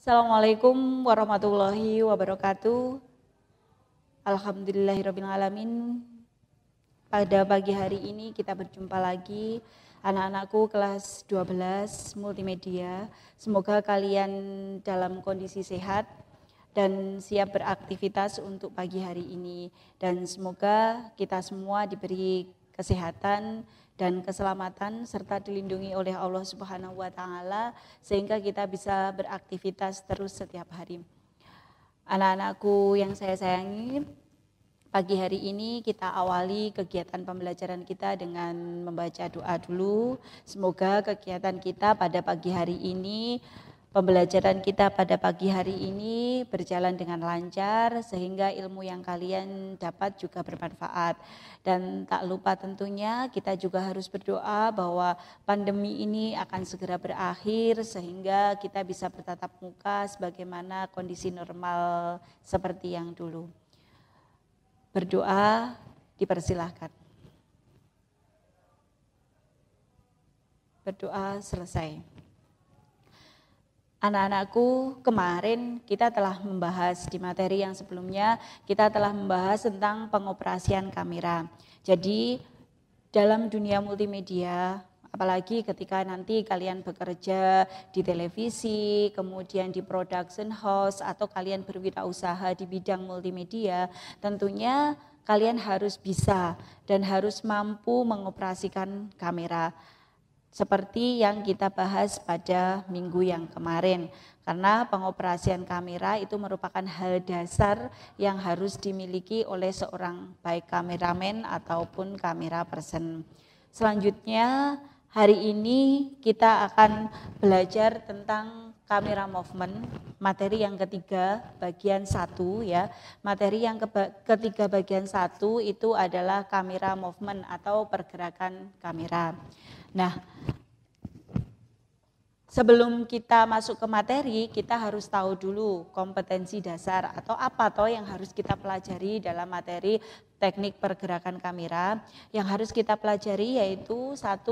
Assalamualaikum warahmatullahi wabarakatuh. Alhamdulillahirabbil alamin. Pada pagi hari ini kita berjumpa lagi, anak-anakku kelas 12 multimedia. Semoga kalian dalam kondisi sehat dan siap beraktivitas untuk pagi hari ini. Dan semoga kita semua diberi kesehatan dan keselamatan serta dilindungi oleh Allah Subhanahu wa taala sehingga kita bisa beraktivitas terus setiap hari. Anak-anakku yang saya sayangi, pagi hari ini kita awali kegiatan pembelajaran kita dengan membaca doa dulu. Semoga kegiatan kita pada pagi hari ini, pembelajaran kita pada pagi hari ini berjalan dengan lancar sehingga ilmu yang kalian dapat juga bermanfaat. Dan tak lupa tentunya kita juga harus berdoa bahwa pandemi ini akan segera berakhir sehingga kita bisa bertatap muka sebagaimana kondisi normal seperti yang dulu. Berdoa dipersilahkan. Berdoa selesai. Anak-anakku, kemarin kita telah membahas di materi yang sebelumnya, kita telah membahas tentang pengoperasian kamera. Jadi dalam dunia multimedia, apalagi ketika nanti kalian bekerja di televisi, kemudian di production house, atau kalian berwirausaha di bidang multimedia, tentunya kalian harus bisa dan harus mampu mengoperasikan kamera. Seperti yang kita bahas pada minggu yang kemarin, karena pengoperasian kamera itu merupakan hal dasar yang harus dimiliki oleh seorang baik kameramen ataupun kamera person. Selanjutnya hari ini kita akan belajar tentang kamera movement, materi yang ketiga bagian 1 ya. Materi yang ketiga bagian 1 itu adalah kamera movement atau pergerakan kamera. Nah, sebelum kita masuk ke materi, kita harus tahu dulu kompetensi dasar atau apa toh yang harus kita pelajari dalam materi teknik pergerakan kamera. Yang harus kita pelajari yaitu 1,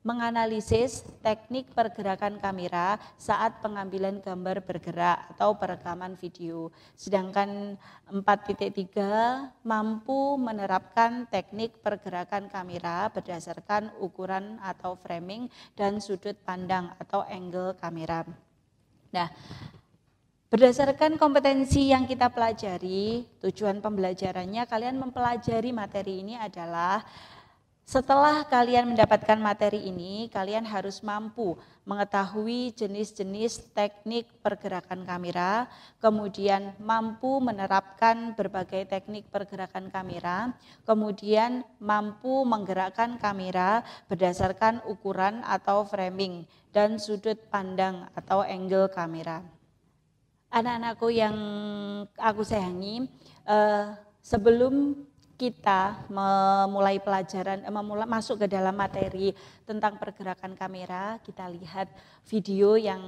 menganalisis teknik pergerakan kamera saat pengambilan gambar bergerak atau perekaman video. Sedangkan 4.3 mampu menerapkan teknik pergerakan kamera berdasarkan ukuran atau framing dan sudut pandang atau angle kamera. Nah, berdasarkan kompetensi yang kita pelajari, tujuan pembelajarannya kalian mempelajari materi ini adalah setelah kalian mendapatkan materi ini, kalian harus mampu mengetahui jenis-jenis teknik pergerakan kamera, kemudian mampu menerapkan berbagai teknik pergerakan kamera, kemudian mampu menggerakkan kamera berdasarkan ukuran atau framing dan sudut pandang atau angle kamera. Anak-anakku yang aku sayangi, sebelum kita memulai pelajaran, masuk ke dalam materi tentang pergerakan kamera, kita lihat video yang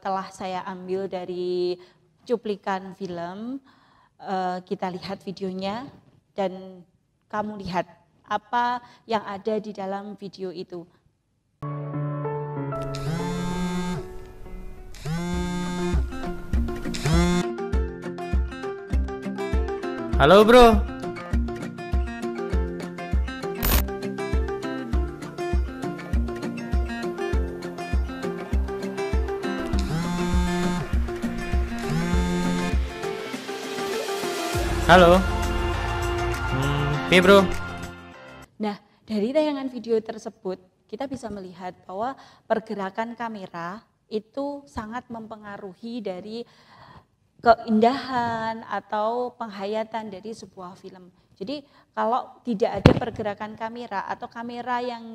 telah saya ambil dari cuplikan film. Kita lihat videonya dan kamu lihat apa yang ada di dalam video itu. Halo bro. Halo. Bro. Nah, dari tayangan video tersebut kita bisa melihat bahwa pergerakan kamera itu sangat mempengaruhi dari keindahan atau penghayatan dari sebuah film. Jadi kalau tidak ada pergerakan kamera atau kamera yang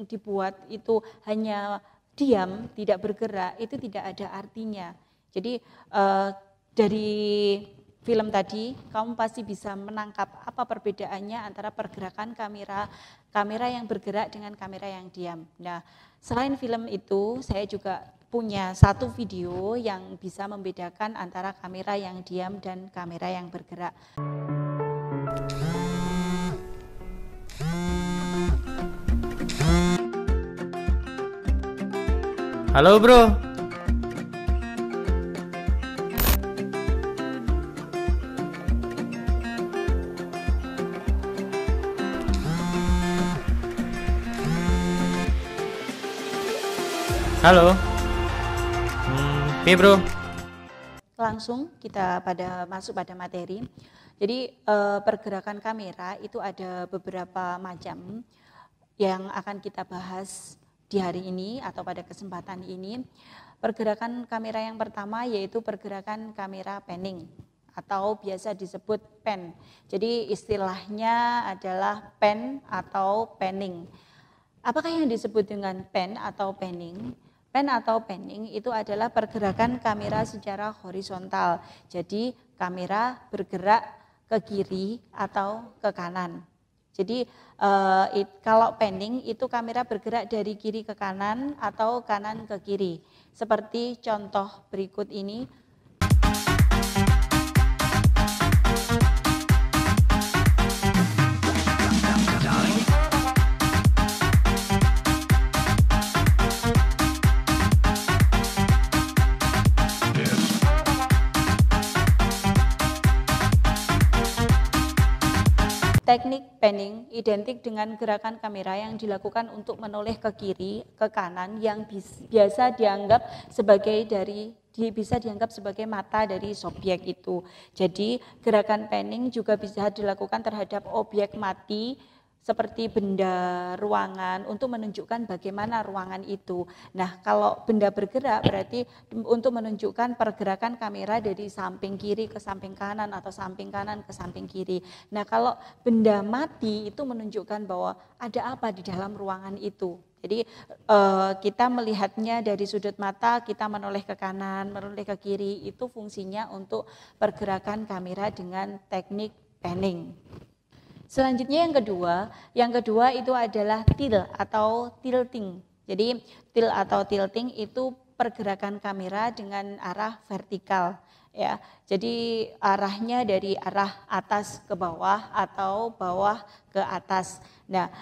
dibuat itu hanya diam, tidak bergerak, itu tidak ada artinya. Jadi dari film tadi kamu pasti bisa menangkap apa perbedaannya antara pergerakan kamera yang bergerak dengan kamera yang diam. Nah, selain film itu saya juga punya satu video yang bisa membedakan antara kamera yang diam dan kamera yang bergerak. Halo bro. Halo. Oke bro. Langsung kita masuk pada materi. Jadi pergerakan kamera itu ada beberapa macam yang akan kita bahas di hari ini atau pada kesempatan ini. Pergerakan kamera yang pertama yaitu pergerakan kamera panning atau biasa disebut pan. Jadi istilahnya adalah pan atau panning. Apakah yang disebut dengan pan atau panning? Pan atau panning itu adalah pergerakan kamera secara horizontal. Jadi kamera bergerak ke kiri atau ke kanan. Jadi kalau panning itu kamera bergerak dari kiri ke kanan atau kanan ke kiri. Seperti contoh berikut ini. Teknik panning identik dengan gerakan kamera yang dilakukan untuk menoleh ke kiri, ke kanan yang biasa dianggap sebagai mata dari subjek itu. Jadi gerakan panning juga bisa dilakukan terhadap objek mati seperti benda, ruangan untuk menunjukkan bagaimana ruangan itu. Nah, kalau benda bergerak berarti untuk menunjukkan pergerakan kamera dari samping kiri ke samping kanan atau samping kanan ke samping kiri. Nah, kalau benda mati itu menunjukkan bahwa ada apa di dalam ruangan itu. Jadi kita melihatnya dari sudut mata, kita menoleh ke kanan, menoleh ke kiri, itu fungsinya untuk pergerakan kamera dengan teknik panning. Selanjutnya yang kedua itu adalah tilt atau tilting. Jadi tilt atau tilting itu pergerakan kamera dengan arah vertikal ya. Jadi arahnya dari arah atas ke bawah atau bawah ke atas. Nah,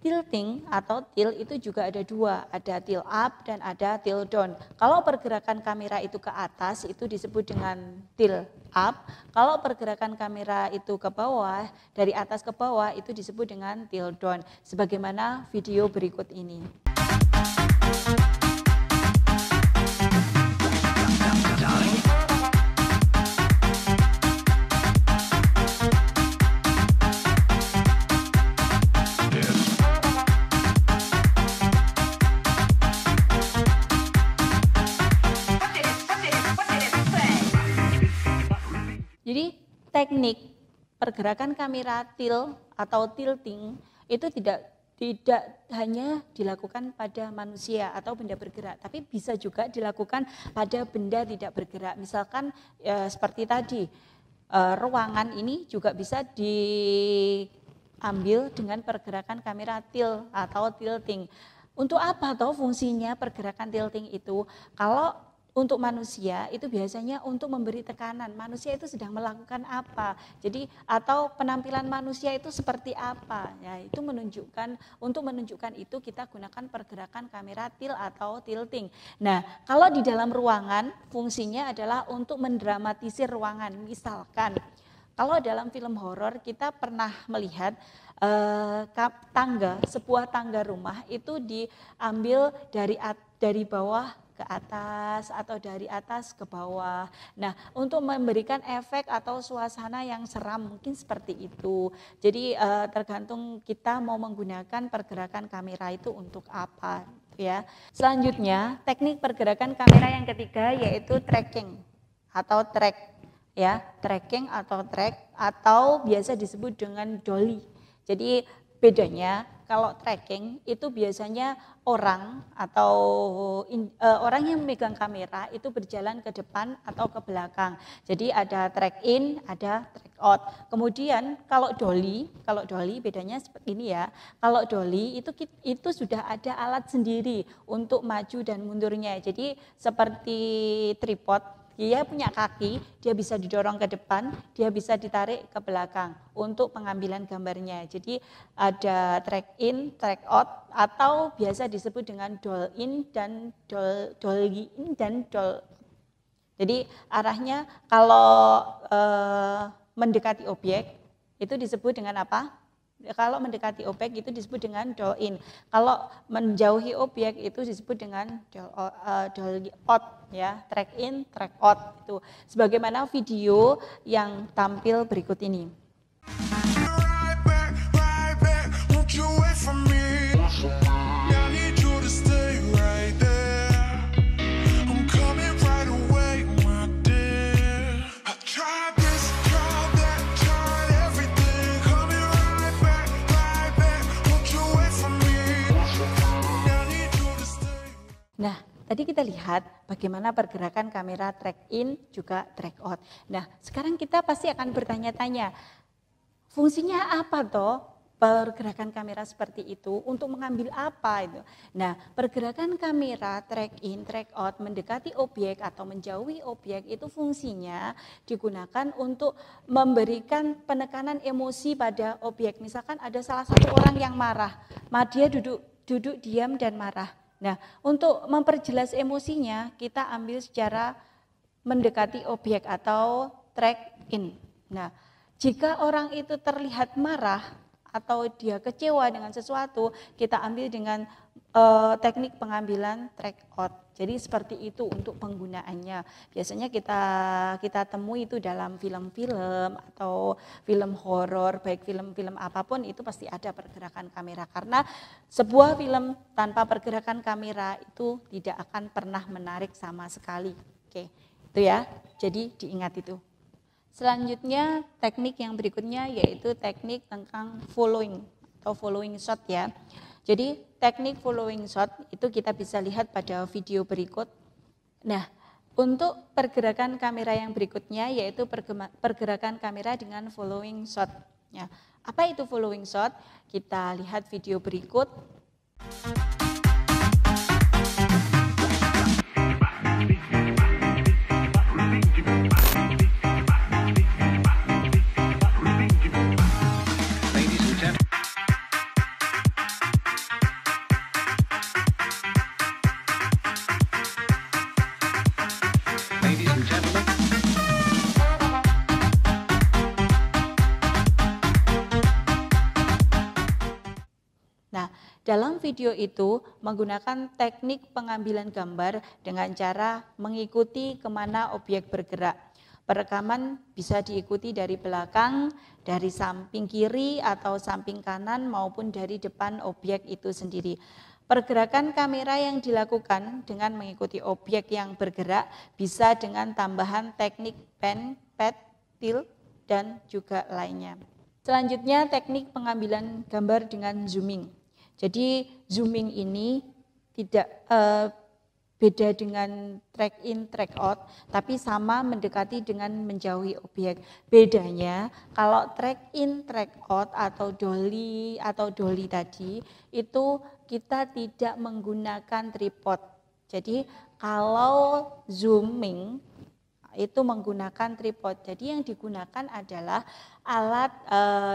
tilting atau tilt itu juga ada dua, ada tilt up dan ada tilt down. Kalau pergerakan kamera itu ke atas itu disebut dengan tilt up. Kalau pergerakan kamera itu ke bawah, dari atas ke bawah itu disebut dengan tilt down. Sebagaimana video berikut ini. Jadi teknik pergerakan kamera tilt atau tilting itu tidak hanya dilakukan pada manusia atau benda bergerak, tapi bisa juga dilakukan pada benda tidak bergerak. Misalkan seperti tadi, ruangan ini juga bisa diambil dengan pergerakan kamera tilt atau tilting. Untuk apa toh fungsinya pergerakan tilting itu? Kalau untuk manusia itu biasanya untuk memberi tekanan, manusia itu sedang melakukan apa, jadi atau penampilan manusia itu seperti apa, ya itu untuk menunjukkan itu kita gunakan pergerakan kamera tilt atau tilting. Nah, kalau di dalam ruangan fungsinya adalah untuk mendramatisir ruangan, misalkan kalau dalam film horor kita pernah melihat sebuah tangga rumah itu diambil dari bawah ke atas atau dari atas ke bawah. Nah, untuk memberikan efek atau suasana yang seram mungkin seperti itu. Jadi tergantung kita mau menggunakan pergerakan kamera itu untuk apa ya. Selanjutnya, teknik pergerakan kamera yang ketiga yaitu tracking atau track ya, tracking atau track atau biasa disebut dengan dolly. Jadi bedanya kalau tracking itu biasanya orang atau orang yang memegang kamera itu berjalan ke depan atau ke belakang. Jadi ada track in, ada track out. Kemudian kalau dolly bedanya seperti ini ya. Kalau dolly itu sudah ada alat sendiri untuk maju dan mundurnya. Jadi seperti tripod. Dia punya kaki, dia bisa didorong ke depan, dia bisa ditarik ke belakang untuk pengambilan gambarnya. Jadi ada track in, track out, atau biasa disebut dengan doll in dan dolly in dan doll. Jadi arahnya kalau mendekati objek itu disebut dengan apa? Kalau mendekati objek itu disebut dengan draw in. Kalau menjauhi objek itu disebut dengan draw out ya, track in, track out itu. Sebagaimana video yang tampil berikut ini. Nah, tadi kita lihat bagaimana pergerakan kamera track in juga track out. Nah, sekarang kita pasti akan bertanya-tanya, fungsinya apa toh pergerakan kamera seperti itu, untuk mengambil apa itu. Nah, pergerakan kamera track in, track out, mendekati objek atau menjauhi objek itu fungsinya digunakan untuk memberikan penekanan emosi pada objek. Misalkan ada salah satu orang yang marah, dia duduk diam dan marah. Nah, untuk memperjelas emosinya, kita ambil secara mendekati objek atau track in. Nah, jika orang itu terlihat marah atau dia kecewa dengan sesuatu, kita ambil dengan teknik pengambilan track out. Jadi seperti itu untuk penggunaannya. Biasanya kita temui itu dalam film-film atau film horor, baik film-film apapun itu pasti ada pergerakan kamera. Karena sebuah film tanpa pergerakan kamera itu tidak akan pernah menarik sama sekali. Oke, itu ya. Jadi diingat itu. Selanjutnya teknik yang berikutnya yaitu teknik tentang following atau following shot ya. Jadi teknik following shot itu kita bisa lihat pada video berikut. Nah, untuk pergerakan kamera yang berikutnya yaitu pergerakan kamera dengan following shot. Ya, apa itu following shot? Kita lihat video berikut. Dalam video itu menggunakan teknik pengambilan gambar dengan cara mengikuti kemana objek bergerak. Perekaman bisa diikuti dari belakang, dari samping kiri atau samping kanan maupun dari depan objek itu sendiri. Pergerakan kamera yang dilakukan dengan mengikuti objek yang bergerak bisa dengan tambahan teknik pan, pad, tilt, dan juga lainnya. Selanjutnya teknik pengambilan gambar dengan zooming. Jadi zooming ini tidak beda dengan track in, track out, tapi sama mendekati dengan menjauhi objek. Bedanya kalau track in, track out atau dolly tadi itu kita tidak menggunakan tripod. Jadi kalau zooming itu menggunakan tripod. Jadi yang digunakan adalah alat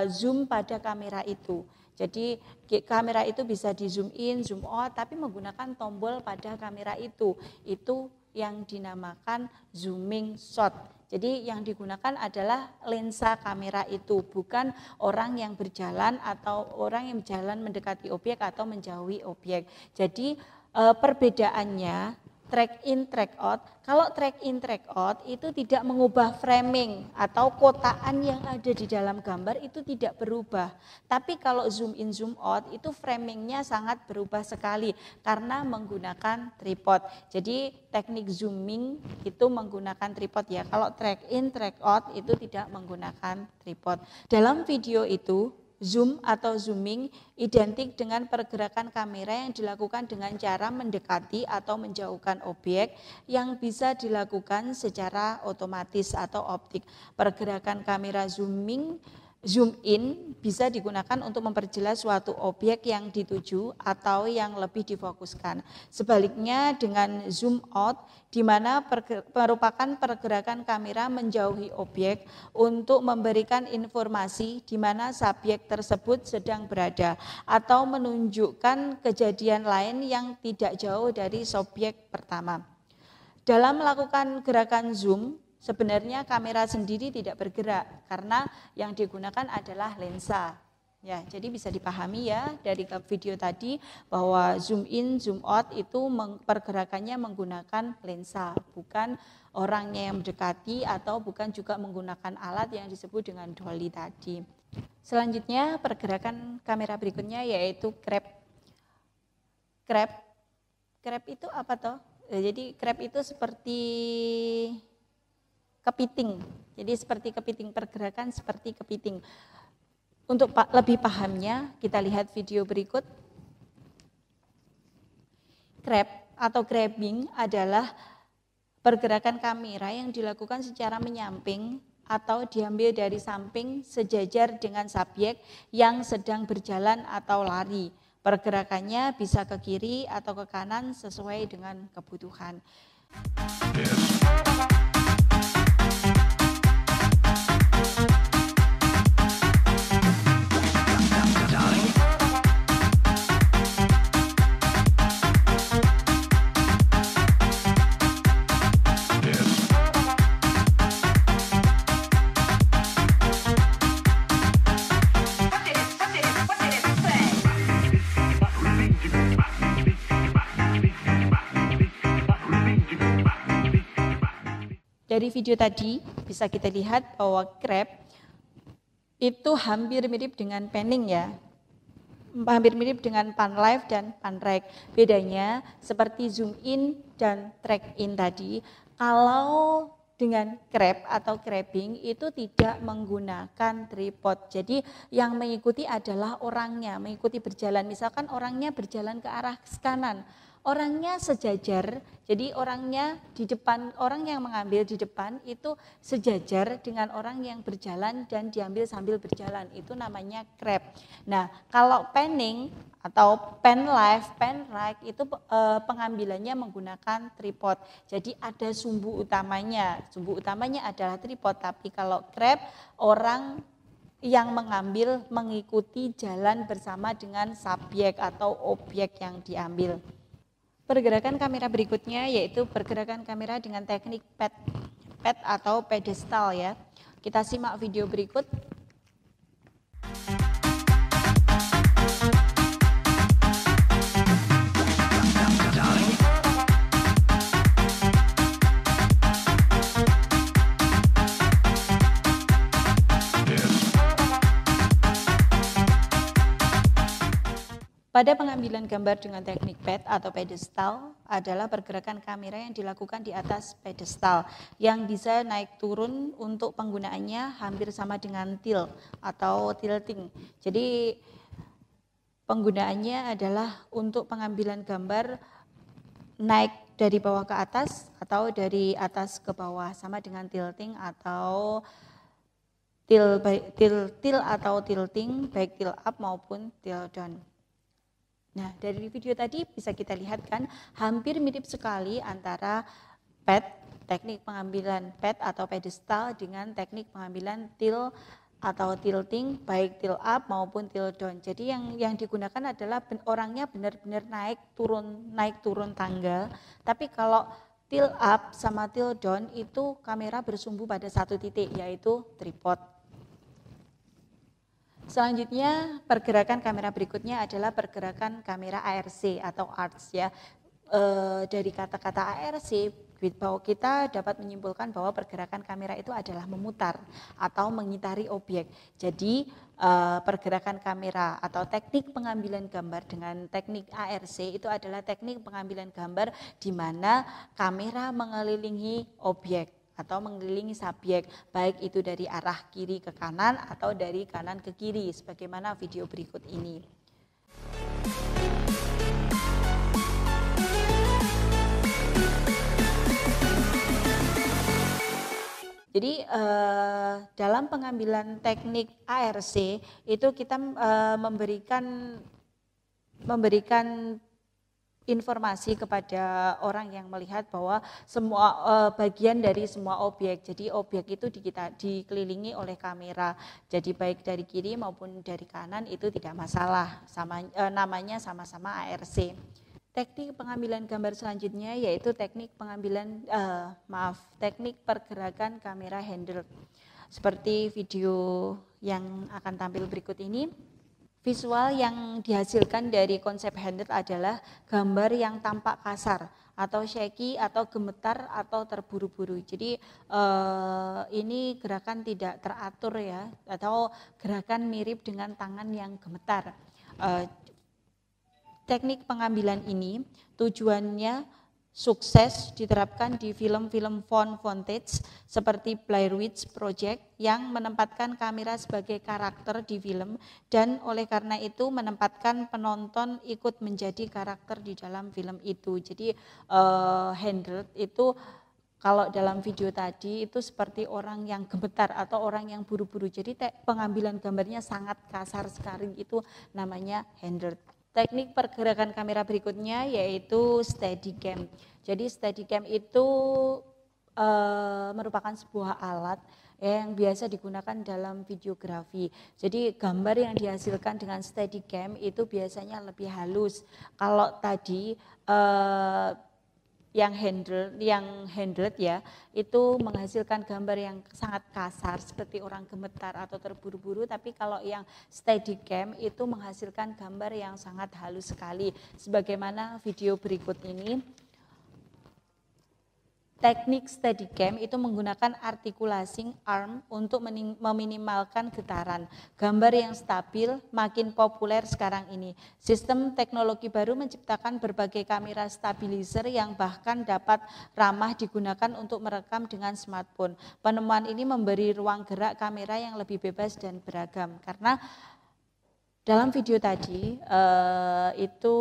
zoom pada kamera itu. Jadi kamera itu bisa di zoom in, zoom out, tapi menggunakan tombol pada kamera itu. Itu yang dinamakan zooming shot. Jadi yang digunakan adalah lensa kamera itu, bukan orang yang berjalan atau orang yang berjalan mendekati objek atau menjauhi objek. Jadi perbedaannya track in, track out. Kalau track in, track out itu tidak mengubah framing atau kotaan yang ada di dalam gambar itu tidak berubah. Tapi kalau zoom in, zoom out itu framingnya sangat berubah sekali karena menggunakan tripod. Jadi teknik zooming itu menggunakan tripod ya. Kalau track in, track out itu tidak menggunakan tripod. Dalam video itu zoom atau zooming identik dengan pergerakan kamera yang dilakukan dengan cara mendekati atau menjauhkan objek yang bisa dilakukan secara otomatis atau optik. Pergerakan kamera zoom in bisa digunakan untuk memperjelas suatu objek yang dituju atau yang lebih difokuskan. Sebaliknya dengan zoom out, di mana merupakan pergerakan kamera menjauhi objek untuk memberikan informasi di mana subjek tersebut sedang berada atau menunjukkan kejadian lain yang tidak jauh dari subjek pertama. Dalam melakukan gerakan zoom, sebenarnya kamera sendiri tidak bergerak karena yang digunakan adalah lensa. Ya, jadi bisa dipahami ya dari video tadi bahwa zoom in, zoom out itu pergerakannya menggunakan lensa, bukan orangnya yang mendekati atau bukan juga menggunakan alat yang disebut dengan dolly tadi. Selanjutnya pergerakan kamera berikutnya yaitu crab. Crab itu apa toh? Jadi crab itu seperti kepiting. Jadi seperti kepiting, pergerakan seperti kepiting. Untuk lebih pahamnya, kita lihat video berikut. Crab atau grabbing adalah pergerakan kamera yang dilakukan secara menyamping atau diambil dari samping sejajar dengan subjek yang sedang berjalan atau lari. Pergerakannya bisa ke kiri atau ke kanan sesuai dengan kebutuhan. Dari video tadi bisa kita lihat bahwa crab itu hampir mirip dengan panning ya. Hampir mirip dengan pan live dan pan rec. Bedanya seperti zoom in dan track in tadi, kalau dengan crab atau crabbing itu tidak menggunakan tripod. Jadi yang mengikuti adalah orangnya, mengikuti berjalan. Misalkan orangnya berjalan ke arah kanan, orangnya sejajar, jadi orangnya di depan, orang yang mengambil di depan itu sejajar dengan orang yang berjalan dan diambil sambil berjalan, itu namanya crab. Nah, kalau panning atau pan live, pan right itu pengambilannya menggunakan tripod. Jadi ada sumbu utamanya adalah tripod, tapi kalau crab orang yang mengambil mengikuti jalan bersama dengan subjek atau objek yang diambil. Pergerakan kamera berikutnya yaitu pergerakan kamera dengan teknik pad atau pedestal ya. Kita simak video berikut. Pada pengambilan gambar dengan teknik pad atau pedestal adalah pergerakan kamera yang dilakukan di atas pedestal yang bisa naik turun. Untuk penggunaannya hampir sama dengan tilt atau tilting. Jadi penggunaannya adalah untuk pengambilan gambar naik dari bawah ke atas atau dari atas ke bawah, sama dengan tilting atau tilt atau tilting, baik tilt up maupun tilt down. Nah, dari video tadi bisa kita lihat kan hampir mirip sekali antara pad, teknik pengambilan pad atau pedestal dengan teknik pengambilan tilt atau tilting, baik tilt up maupun tilt down. Jadi yang digunakan adalah orangnya benar-benar naik turun tangga. Tapi kalau tilt up sama tilt down itu kamera bersumbu pada satu titik, yaitu tripod. Selanjutnya pergerakan kamera berikutnya adalah pergerakan kamera ARC atau ARC ya. Dari kata-kata ARC bahwa kita dapat menyimpulkan bahwa pergerakan kamera itu adalah memutar atau mengitari objek. Jadi pergerakan kamera atau teknik pengambilan gambar dengan teknik ARC itu adalah teknik pengambilan gambar di mana kamera mengelilingi objek atau mengelilingi subjek, baik itu dari arah kiri ke kanan atau dari kanan ke kiri, sebagaimana video berikut ini. Jadi dalam pengambilan teknik ARC itu kita memberikan informasi kepada orang yang melihat bahwa semua bagian dari semua objek. Jadi objek itu dikelilingi oleh kamera. Jadi baik dari kiri maupun dari kanan itu tidak masalah. Namanya sama-sama ARC. Teknik pengambilan gambar selanjutnya yaitu teknik teknik pergerakan kamera handle. Seperti video yang akan tampil berikut ini. Visual yang dihasilkan dari konsep handheld adalah gambar yang tampak kasar atau shaky atau gemetar atau terburu-buru. Jadi ini gerakan tidak teratur ya, atau gerakan mirip dengan tangan yang gemetar. Teknik pengambilan ini tujuannya sukses diterapkan di film-film found footage seperti Blair Witch Project yang menempatkan kamera sebagai karakter di film, dan oleh karena itu menempatkan penonton ikut menjadi karakter di dalam film itu. Jadi handheld itu kalau dalam video tadi itu seperti orang yang gemetar atau orang yang buru-buru. Jadi pengambilan gambarnya sangat kasar sekali, itu namanya handheld. Teknik pergerakan kamera berikutnya yaitu Steadicam. Jadi Steadicam itu merupakan sebuah alat yang biasa digunakan dalam videografi. Jadi gambar yang dihasilkan dengan Steadicam itu biasanya lebih halus. Kalau tadi yang handheld ya, itu menghasilkan gambar yang sangat kasar seperti orang gemetar atau terburu-buru, tapi kalau yang Steadicam itu menghasilkan gambar yang sangat halus sekali, sebagaimana video berikut ini. Teknik Steadicam itu menggunakan artikulasi arm untuk meminimalkan getaran. Gambar yang stabil makin populer sekarang ini. Sistem teknologi baru menciptakan berbagai kamera stabilizer yang bahkan dapat ramah digunakan untuk merekam dengan smartphone. Penemuan ini memberi ruang gerak kamera yang lebih bebas dan beragam. Karena dalam video tadi itu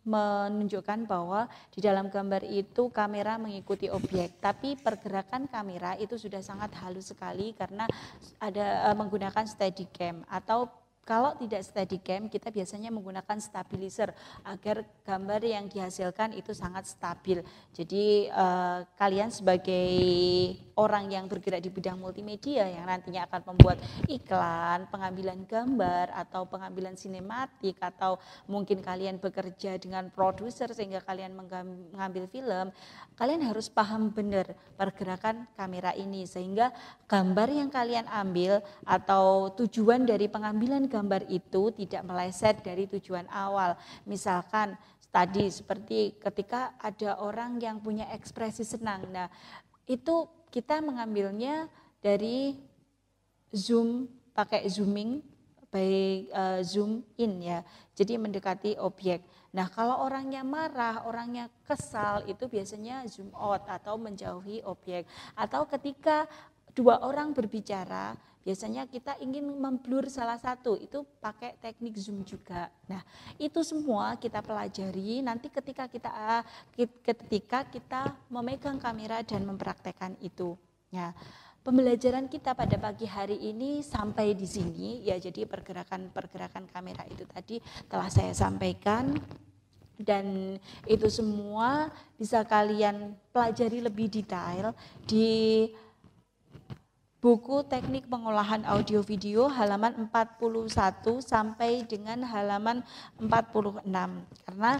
menunjukkan bahwa di dalam gambar itu kamera mengikuti objek, tapi pergerakan kamera itu sudah sangat halus sekali karena ada menggunakan Steadicam, atau kalau tidak Steadicam kita biasanya menggunakan stabilizer agar gambar yang dihasilkan itu sangat stabil. Jadi kalian sebagai orang yang bergerak di bidang multimedia yang nantinya akan membuat iklan, pengambilan gambar atau pengambilan sinematik, atau mungkin kalian bekerja dengan produser sehingga kalian mengambil film, kalian harus paham benar pergerakan kamera ini sehingga gambar yang kalian ambil atau tujuan dari pengambilan gambar itu tidak meleset dari tujuan awal. Misalkan tadi seperti ketika ada orang yang punya ekspresi senang, nah itu kita mengambilnya dari zoom, pakai zooming, baik zoom in ya, jadi mendekati objek. Nah kalau orangnya marah, orangnya kesal, itu biasanya zoom out atau menjauhi objek. Atau ketika dua orang berbicara, biasanya kita ingin memblur salah satu, itu pakai teknik zoom juga. Nah itu semua kita pelajari nanti ketika kita memegang kamera dan mempraktekkan itu. Ya. Pembelajaran kita pada pagi hari ini sampai di sini ya, jadi pergerakan kamera itu tadi telah saya sampaikan, dan itu semua bisa kalian pelajari lebih detail di buku Teknik Pengolahan Audio Video halaman 41 sampai dengan halaman 46. Karena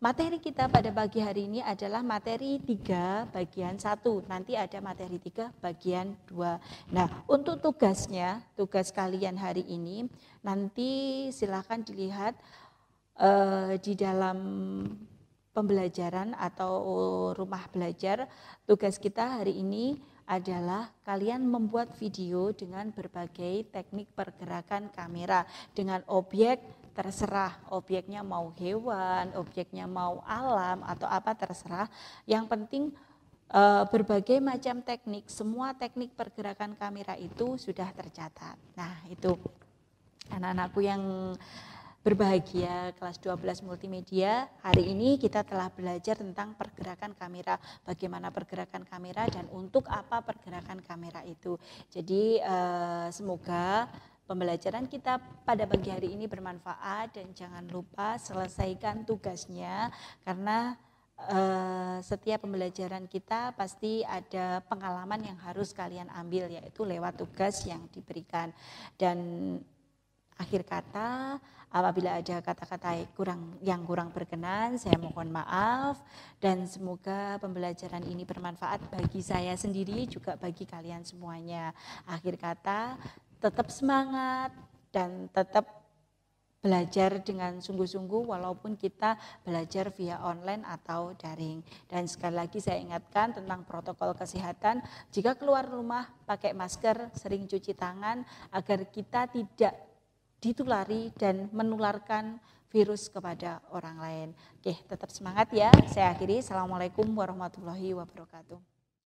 materi kita pada pagi hari ini adalah materi 3 bagian 1, nanti ada materi 3 bagian 2. Nah untuk tugasnya, tugas kalian hari ini nanti silakan dilihat di dalam pembelajaran atau rumah belajar. Tugas kita hari ini adalah kalian membuat video dengan berbagai teknik pergerakan kamera dengan objek. Terserah objeknya mau hewan, objeknya mau alam atau apa terserah. Yang penting berbagai macam teknik, semua teknik pergerakan kamera itu sudah tercatat. Nah itu anak-anakku yang berbahagia kelas 12 multimedia, hari ini kita telah belajar tentang pergerakan kamera, bagaimana pergerakan kamera dan untuk apa pergerakan kamera itu. Jadi semoga pembelajaran kita pada pagi hari ini bermanfaat, dan jangan lupa selesaikan tugasnya karena setiap pembelajaran kita pasti ada pengalaman yang harus kalian ambil, yaitu lewat tugas yang diberikan. Dan akhir kata, apabila ada kata-kata yang kurang berkenan, saya mohon maaf, dan semoga pembelajaran ini bermanfaat bagi saya sendiri juga bagi kalian semuanya. Akhir kata, tetap semangat dan tetap belajar dengan sungguh-sungguh walaupun kita belajar via online atau daring. Dan sekali lagi saya ingatkan tentang protokol kesehatan, jika keluar rumah pakai masker, sering cuci tangan agar kita tidak ditulari dan menularkan virus kepada orang lain. Oke, tetap semangat ya. Saya akhiri. Assalamualaikum warahmatullahi wabarakatuh.